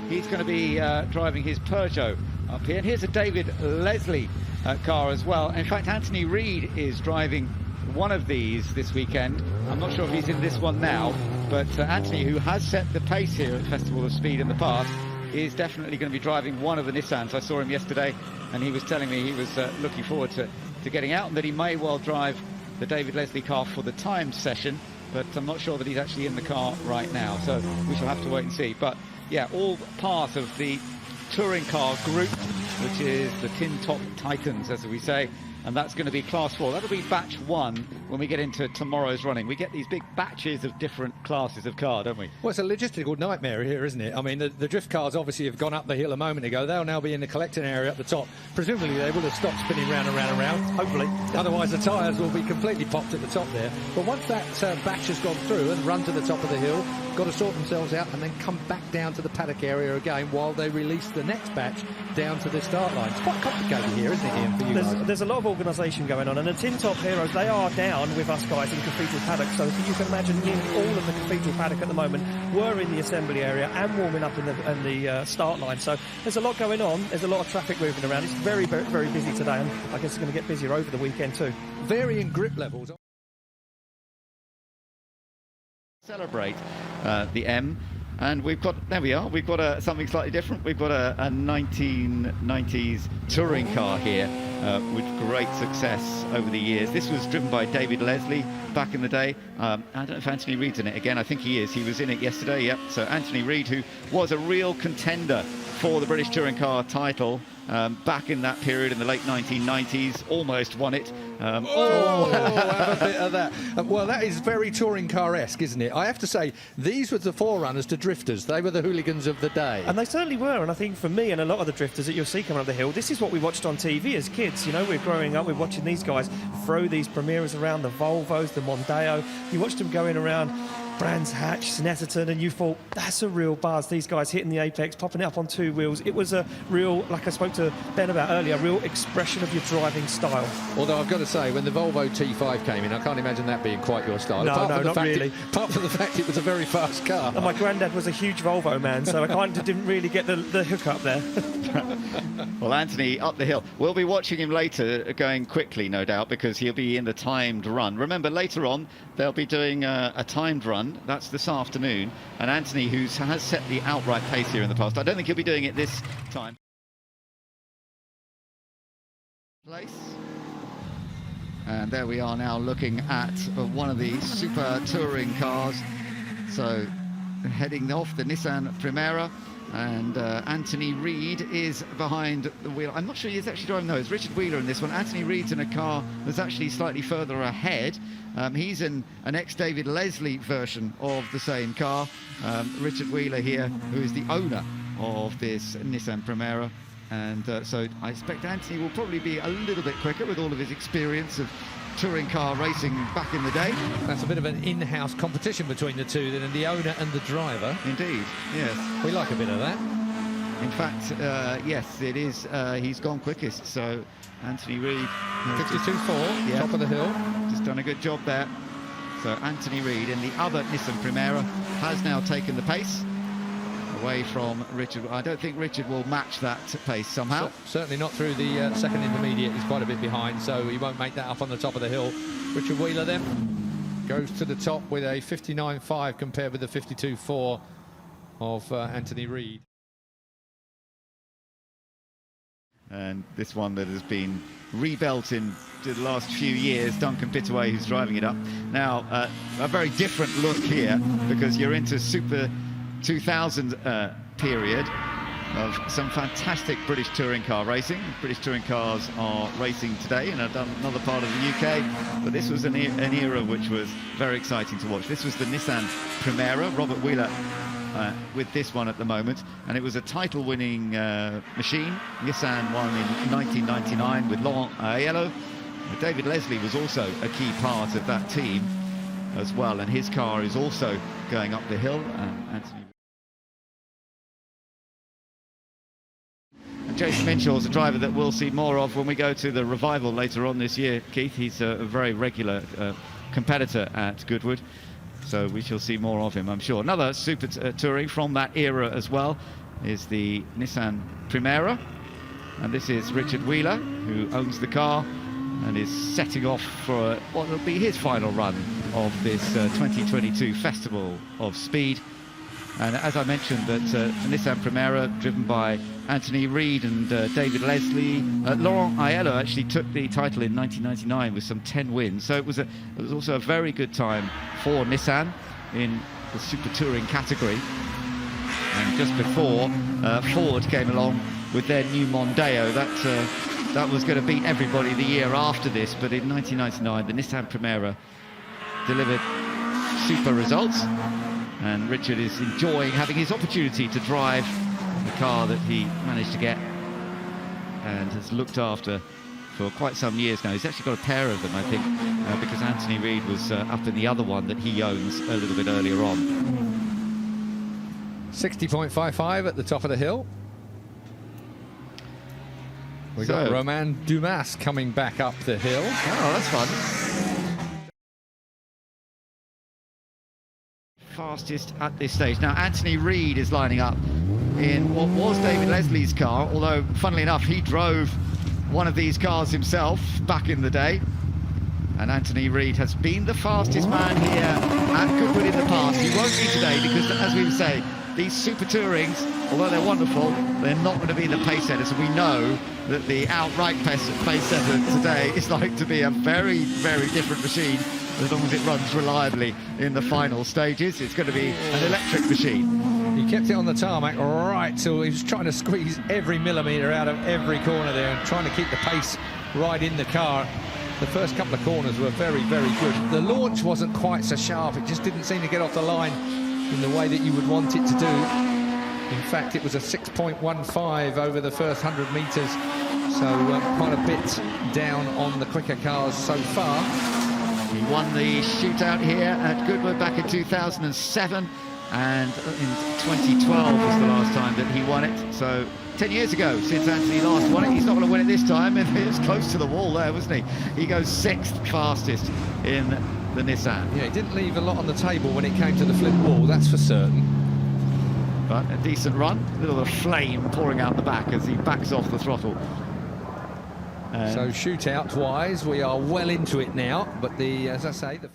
He's going to be driving his Peugeot up here. And here's a David Leslie car as well. In fact, Anthony Reid is driving one of these this weekend. I'm not sure if he's in this one now, but Anthony, who has set the pace here at Festival of Speed in the past, is definitely going to be driving one of the Nissans. I saw him yesterday, and he was telling me he was looking forward to getting out, and that he may well drive the David Leslie car for the timed session, but I'm not sure that he's actually in the car right now, so we shall have to wait and see. But yeah, all part of the touring car group, which is the Tin Top Titans, as we say, and that's going to be Class 4. That'll be batch 1 when we get into tomorrow's running. We get these big batches of different classes of car, don't we? Well, it's a logistical nightmare here, isn't it? I mean, the drift cars obviously have gone up the hill a moment ago. They'll now be in the collecting area at the top. Presumably they will have stopped spinning round and round and round, hopefully. Otherwise the tyres will be completely popped at the top there. But once that batch has gone through and run to the top of the hill, got to sort themselves out and then come back down to the paddock area again while they release the next batch down to the start line. It's quite complicated here, isn't it, Ian, for you guys? There's a lot of organisation going on, and the Tin Top Heroes, they are down with us guys in Cathedral Paddock, so you can imagine nearly all of the Cathedral Paddock at the moment were in the assembly area and warming up in the start line, so there's a lot going on, there's a lot of traffic moving around. It's very, very, very busy today, and I guess it's going to get busier over the weekend too. Varying grip levels. Celebrate the M, and we've got, there we are, we've got something slightly different. We've got a 1990s touring car here with great success over the years. This was driven by David Leslie back in the day. I don't know if Anthony Reid's in it again. I think he is. He was in it yesterday, yep. So Anthony Reid, who was a real contender for the British touring car title back in that period in the late 1990s, almost won it. Have a bit of that. Well, that is very touring car-esque, isn't it? I have to say, these were the forerunners to drifters. They were the hooligans of the day. And they certainly were, and I think for me and a lot of the drifters that you'll see coming up the hill, this is what we watched on TV as kids. You know, we're growing up, we're watching these guys throw these Primeras around, the Volvos, the Mondeo. You watched them going around Brands Hatch, Snetterton, and you thought, that's a real buzz. These guys hitting the apex, popping it up on two wheels. It was a real, like I spoke to Ben about earlier, a real expression of your driving style. Although I've got to say, when the Volvo T5 came in, I can't imagine that being quite your style. No, not really. Apart from the fact it was a very fast car. And my granddad was a huge Volvo man, so I kind of didn't really get the hook up there. Well, Anthony up the hill. We'll be watching him later, going quickly, no doubt, because he'll be in the timed run. Remember, later on, they'll be doing a timed run. That's this afternoon. And Anthony, who has set the outright pace here in the past, I don't think he'll be doing it this time. Place. And there we are now looking at one of the super touring cars. So heading off the Nissan Primera, and Anthony Reid is behind the wheel. I'm not sure he's actually driving, no, it's Richard Wheeler in this one. Anthony Reid's in a car that's actually slightly further ahead. He's in an ex-David Leslie version of the same car. Richard Wheeler here, who is the owner of this Nissan Primera. And so I expect Anthony will probably be a little bit quicker with all of his experience of touring car racing back in the day. That's a bit of an in-house competition between the two, then, and the owner and the driver. Indeed, yes. We like a bit of that. In fact, yes, it is. He's gone quickest, so Anthony Reid... 52.4, yeah, top of the hill. Just done a good job there. So Anthony Reid in the other Nissan Primera has now taken the pace away from Richard. I don't think Richard will match that pace somehow. Certainly not through the second intermediate. He's quite a bit behind, so he won't make that up on the top of the hill. Richard Wheeler then goes to the top with a 59.5 compared with the 52.4 of Anthony Reid. And this one that has been rebuilt in the last few years, Duncan Pittaway, who's driving it up. Now, a very different look here, because you're into Super 2000 period of some fantastic British touring car racing. British touring cars are racing today in another part of the UK, but this was an era which was very exciting to watch. This was the Nissan Primera, Robert Wheeler with this one at the moment, and it was a title-winning machine. Nissan won in 1999 with Laurent Aiello. David Leslie was also a key part of that team as well, and his car is also going up the hill. Anthony and Jason Minshaw's a driver that we'll see more of when we go to the revival later on this year, Keith. He's a very regular competitor at Goodwood. so we shall see more of him, I'm sure. Another super touring from that era as well is the Nissan Primera, and this is Richard Wheeler, who owns the car and is setting off for what will be his final run of this 2022 Festival of Speed. And as I mentioned, that Nissan Primera, driven by Anthony Reid and David Leslie. Laurent Aiello actually took the title in 1999 with some 10 wins. So it was also a very good time for Nissan in the super touring category. And just before, Ford came along with their new Mondeo. That was going to beat everybody the year after this, but in 1999 the Nissan Primera delivered super results, and Richard is enjoying having his opportunity to drive the car that he managed to get and has looked after for quite some years now. He's actually got a pair of them, I think, because Anthony Reid was up in the other one that he owns a little bit earlier on. 60.55 at the top of the hill. We've got Romain Dumas coming back up the hill. Oh, that's fun. Fastest at this stage. Now, Anthony Reid is lining up in what was David Leslie's car, although, funnily enough, he drove one of these cars himself back in the day. And Anthony Reid has been the fastest man here at Goodwood in the past. He won't be today because, as we say, these super tourings, although they're wonderful, they're not going to be the pace setters. We know that the outright pace setter today is like to be a very, very different machine as long as it runs reliably in the final stages. It's going to be an electric machine. He kept it on the tarmac right till he was trying to squeeze every millimetre out of every corner there and trying to keep the pace right in the car. The first couple of corners were very, very good. The launch wasn't quite so sharp. It just didn't seem to get off the line in the way that you would want it to do. In fact, it was a 6.15 over the first 100 metres, so quite a bit down on the quicker cars so far. He won the shootout here at Goodwood back in 2007, and in 2012 was the last time that he won it. So 10 years ago since Anthony last won it. He's not going to win it this time, and he was close to the wall there, wasn't he? He goes 6th fastest in the Nissan. Yeah, he didn't leave a lot on the table when it came to the flip wall, that's for certain. But a decent run, a little bit of flame pouring out the back as he backs off the throttle. So shootout-wise, we are well into it now, but as I say, the